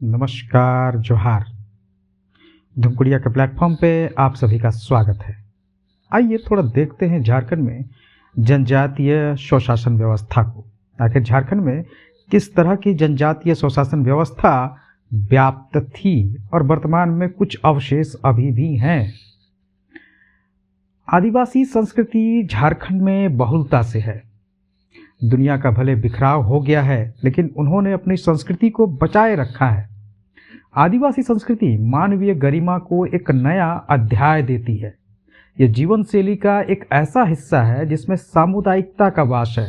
नमस्कार, जोहार। धुमकुड़िया के प्लेटफॉर्म पे आप सभी का स्वागत है। आइए थोड़ा देखते हैं झारखंड में जनजातीय स्वशासन व्यवस्था को। आखिर झारखंड में किस तरह की जनजातीय स्वशासन व्यवस्था व्याप्त थी और वर्तमान में कुछ अवशेष अभी भी हैं। आदिवासी संस्कृति झारखंड में बहुलता से है। दुनिया का भले बिखराव हो गया है, लेकिन उन्होंने अपनी संस्कृति को बचाए रखा है। आदिवासी संस्कृति मानवीय गरिमा को एक नया अध्याय देती है। यह जीवन शैली का एक ऐसा हिस्सा है जिसमें सामुदायिकता का वास है,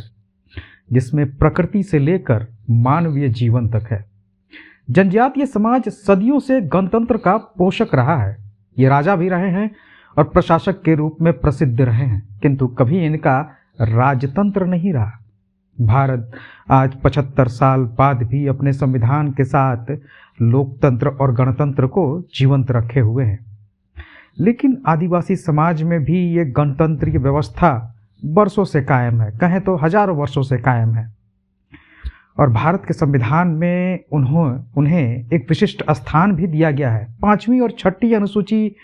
जिसमें प्रकृति से लेकर मानवीय जीवन तक है। जनजातीय समाज सदियों से गणतंत्र का पोषक रहा है। ये राजा भी रहे हैं और प्रशासक के रूप में प्रसिद्ध रहे हैं, किंतु कभी इनका राजतंत्र नहीं रहा। भारत आज 75 साल बाद भी अपने संविधान के साथ लोकतंत्र और गणतंत्र को जीवंत रखे हुए हैं। लेकिन आदिवासी समाज में भी ये गणतंत्रीय व्यवस्था वर्षों से कायम है, कहें तो हजारों वर्षों से कायम है। और भारत के संविधान में उन्हें एक विशिष्ट स्थान भी दिया गया है। 5वीं और 6ठी अनुसूची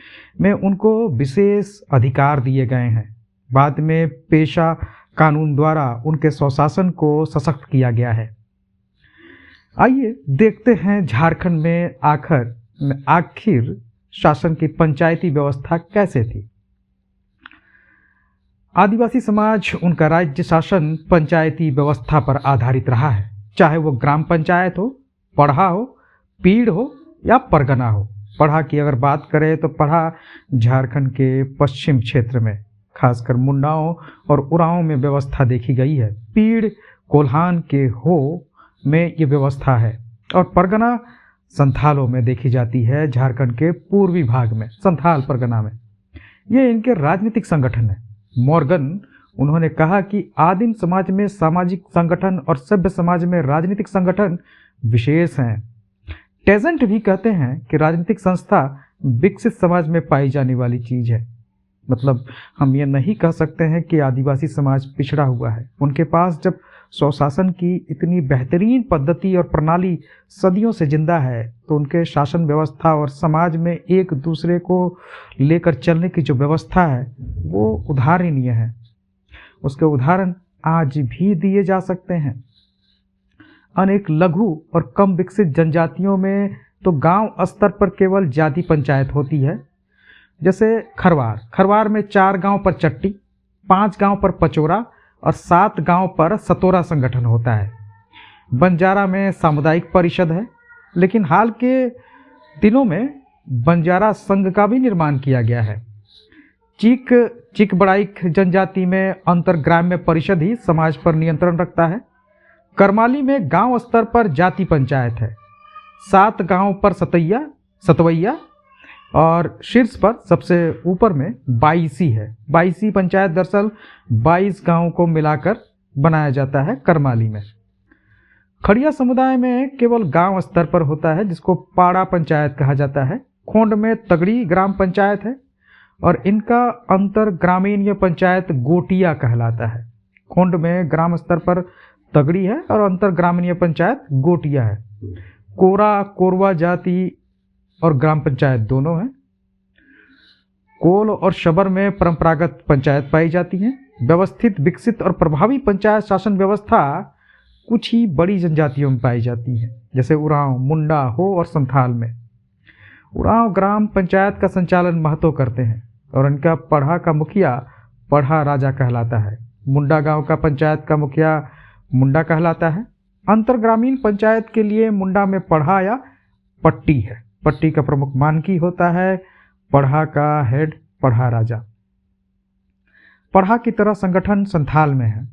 में उनको विशेष अधिकार दिए गए हैं। बाद में पेशा कानून द्वारा उनके स्वशासन को सशक्त किया गया है। आइए देखते हैं झारखंड में आखिर शासन की पंचायती व्यवस्था कैसे थी। आदिवासी समाज, उनका राज्य शासन पंचायती व्यवस्था पर आधारित रहा है। चाहे वो ग्राम पंचायत हो, पढ़ा हो, पीड़ हो या परगना हो। पढ़ा की अगर बात करें तो पढ़ा झारखंड के पश्चिम क्षेत्र में खासकर मुंडाओं और उरांव में व्यवस्था देखी गई है। पीड़ कोल्हान के हो में ये व्यवस्था है और परगना संथालों में देखी जाती है। झारखंड के पूर्वी भाग में संथाल परगना में ये इनके राजनीतिक संगठन है। मॉर्गन उन्होंने कहा कि आदिम समाज में सामाजिक संगठन और सभ्य समाज में राजनीतिक संगठन विशेष हैं। टेजेंट भी कहते हैं कि राजनीतिक संस्था विकसित समाज में पाई जाने वाली चीज है। मतलब हम ये नहीं कह सकते हैं कि आदिवासी समाज पिछड़ा हुआ है। उनके पास जब स्वशासन की इतनी बेहतरीन पद्धति और प्रणाली सदियों से जिंदा है, तो उनके शासन व्यवस्था और समाज में एक दूसरे को लेकर चलने की जो व्यवस्था है वो उदाहरणीय है। उसके उदाहरण आज भी दिए जा सकते हैं। अनेक लघु और कम विकसित जनजातियों में तो गांव स्तर पर केवल जाति पंचायत होती है। जैसे खरवार में 4 गांव पर चट्टी, 5 गांव पर पचोरा और 7 गांव पर सतोरा संगठन होता है। बंजारा में सामुदायिक परिषद है, लेकिन हाल के दिनों में बंजारा संघ का भी निर्माण किया गया है। चीक बड़ाइक जनजाति में अंतरग्राम्य परिषद ही समाज पर नियंत्रण रखता है। करमाली में गांव स्तर पर जाति पंचायत है। 7 गांव पर सतवैया और शीर्ष पर सबसे ऊपर में 22 है। 22 पंचायत दरअसल 22 गांवों को मिलाकर बनाया जाता है करमाली में। खड़िया समुदाय में केवल गांव स्तर पर होता है, जिसको पाड़ा पंचायत कहा जाता है। खोंड में तगड़ी ग्राम पंचायत है और इनका अंतर ग्रामीण पंचायत गोटिया कहलाता है। खोंड में ग्राम स्तर पर तगड़ी है और अंतर ग्रामीण पंचायत गोटिया है। कोरवा जाति और ग्राम पंचायत दोनों हैं। कोल और शबर में परंपरागत पंचायत पाई जाती हैं। व्यवस्थित, विकसित और प्रभावी पंचायत शासन व्यवस्था कुछ ही बड़ी जनजातियों में पाई जाती है, जैसे उरांव, मुंडा, हो और संथाल में। उरांव ग्राम पंचायत का संचालन महतो करते हैं और इनका पढ़ा का मुखिया पढ़ा राजा कहलाता है। मुंडा गांव का पंचायत का मुखिया मुंडा कहलाता है। अंतरग्रामीण पंचायत के लिए मुंडा में पढ़ा या पट्टी है। पट्टी का प्रमुख मानकी होता है। पढ़ा का हेड पढ़ा राजा। पढ़ा की तरह संगठन संथाल में है।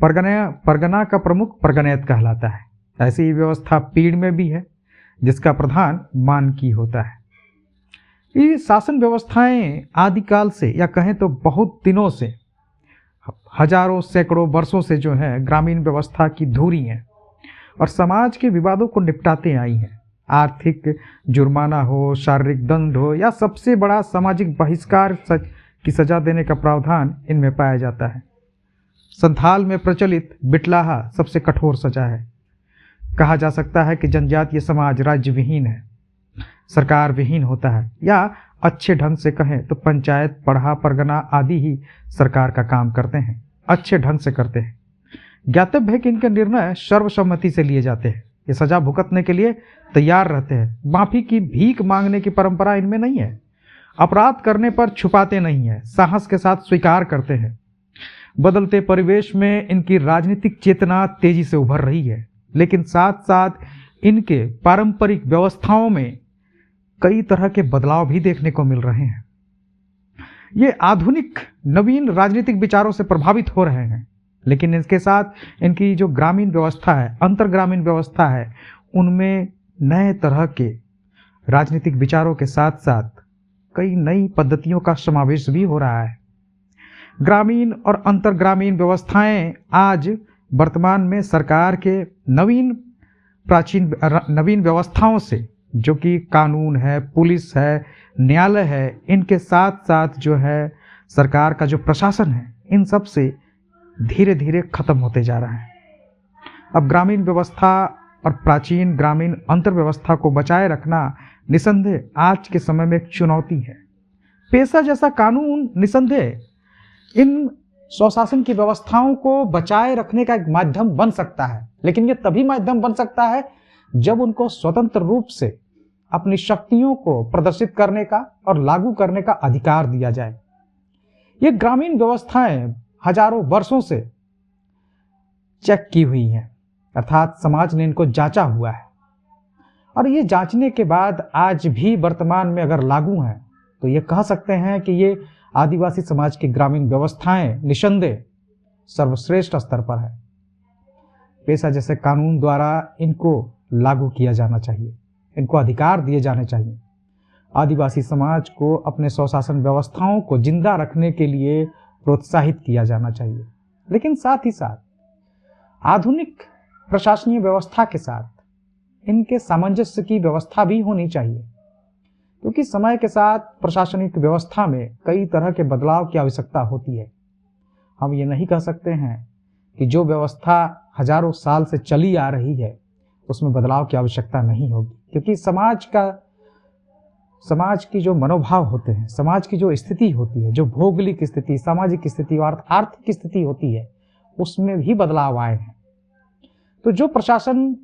परगना का प्रमुख परगनैत कहलाता है। ऐसी ही व्यवस्था पीड़ में भी है, जिसका प्रधान मानकी होता है। ये शासन व्यवस्थाएं आदिकाल से या कहें तो बहुत दिनों से, हजारों सैकड़ों वर्षों से जो है ग्रामीण व्यवस्था की धुरी हैं और समाज के विवादों को निपटाते आई हैं। आर्थिक जुर्माना हो, शारीरिक दंड हो या सबसे बड़ा सामाजिक बहिष्कार की सजा देने का प्रावधान इनमें पाया जाता है। संथाल में प्रचलित बिटलाहा सबसे कठोर सजा है। कहा जा सकता है कि जनजातीय समाज राज्य विहीन है, सरकार विहीन होता है, या अच्छे ढंग से कहें तो पंचायत, पढ़ा, परगना आदि ही सरकार का काम करते हैं, अच्छे ढंग से करते हैं। ज्ञातव्य है कि इनके निर्णय सर्वसम्मति से लिए जाते हैं। ये सजा भुगतने के लिए तैयार रहते हैं। माफी की भीख मांगने की परंपरा इनमें नहीं है। अपराध करने पर छुपाते नहीं है, साहस के साथ स्वीकार करते हैं। बदलते परिवेश में इनकी राजनीतिक चेतना तेजी से उभर रही है, लेकिन साथ साथ इनके पारंपरिक व्यवस्थाओं में कई तरह के बदलाव भी देखने को मिल रहे हैं। ये आधुनिक नवीन राजनीतिक विचारों से प्रभावित हो रहे हैं, लेकिन इसके साथ इनकी जो ग्रामीण व्यवस्था है, अंतर्ग्रामीण व्यवस्था है, उनमें नए तरह के राजनीतिक विचारों के साथ साथ कई नई पद्धतियों का समावेश भी हो रहा है। ग्रामीण और अंतर्ग्रामीण व्यवस्थाएं आज वर्तमान में सरकार के नवीन व्यवस्थाओं से, जो कि कानून है, पुलिस है, न्यायालय है, इनके साथ साथ जो है सरकार का जो प्रशासन है, इन सब से धीरे धीरे खत्म होते जा रहा है। अब ग्रामीण व्यवस्था और प्राचीन ग्रामीण अंतर्व्यवस्था को बचाए रखना निसंदेह आज के समय में एक चुनौती है। पेशा जैसा कानून निसंदेह इन स्वशासन की व्यवस्थाओं को बचाए रखने का एक माध्यम बन सकता है, लेकिन यह तभी माध्यम बन सकता है जब उनको स्वतंत्र रूप से अपनी शक्तियों को प्रदर्शित करने का और लागू करने का अधिकार दिया जाए। ये ग्रामीण व्यवस्थाएं हजारों वर्षों से चेक की हुई हैं, अर्थात समाज ने इनको जांचा हुआ है, और ये जांचने के बाद आज भी वर्तमान में अगर लागू हैं तो ये कह सकते हैं कि ये आदिवासी समाज की ग्रामीण व्यवस्थाएं निसंदेह सर्वश्रेष्ठ स्तर पर है। पेशा जैसे कानून द्वारा इनको लागू किया जाना चाहिए, इनको अधिकार दिए जाने चाहिए। आदिवासी समाज को अपने स्वशासन व्यवस्थाओं को जिंदा रखने के लिए प्रोत्साहित किया जाना चाहिए, लेकिन साथ ही साथ आधुनिक प्रशासनीय व्यवस्था के साथ इनके सामंजस्य की व्यवस्था भी होनी चाहिए, क्योंकि समय के साथ प्रशासनिक व्यवस्था में कई तरह के बदलाव की आवश्यकता होती है। हम ये नहीं कह सकते हैं कि जो व्यवस्था हजारों साल से चली आ रही है उसमें बदलाव की आवश्यकता नहीं होगी, क्योंकि समाज की जो मनोभाव होते हैं, समाज की जो स्थिति होती है, जो भौगोलिक स्थिति, सामाजिक स्थिति और आर्थिक स्थिति होती है, उसमें भी बदलाव आए हैं। तो जो प्रशासन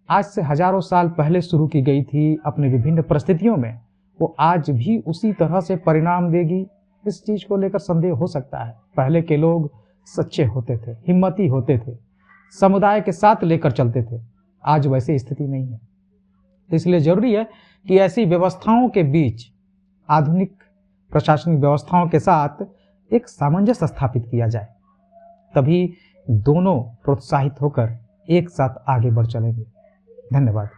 आज से हजारों साल पहले शुरू की गई थी अपने विभिन्न परिस्थितियों में, वो आज भी उसी तरह से परिणाम देगी, इस चीज को लेकर संदेह हो सकता है। पहले के लोग सच्चे होते थे, हिम्मती होते थे, समुदाय के साथ लेकर चलते थे। आज वैसी स्थिति नहीं है। तो इसलिए जरूरी है कि ऐसी व्यवस्थाओं के बीच आधुनिक प्रशासनिक व्यवस्थाओं के साथ एक सामंजस्य स्थापित किया जाए, तभी दोनों प्रोत्साहित होकर एक साथ आगे बढ़ चलेंगे। धन्यवाद।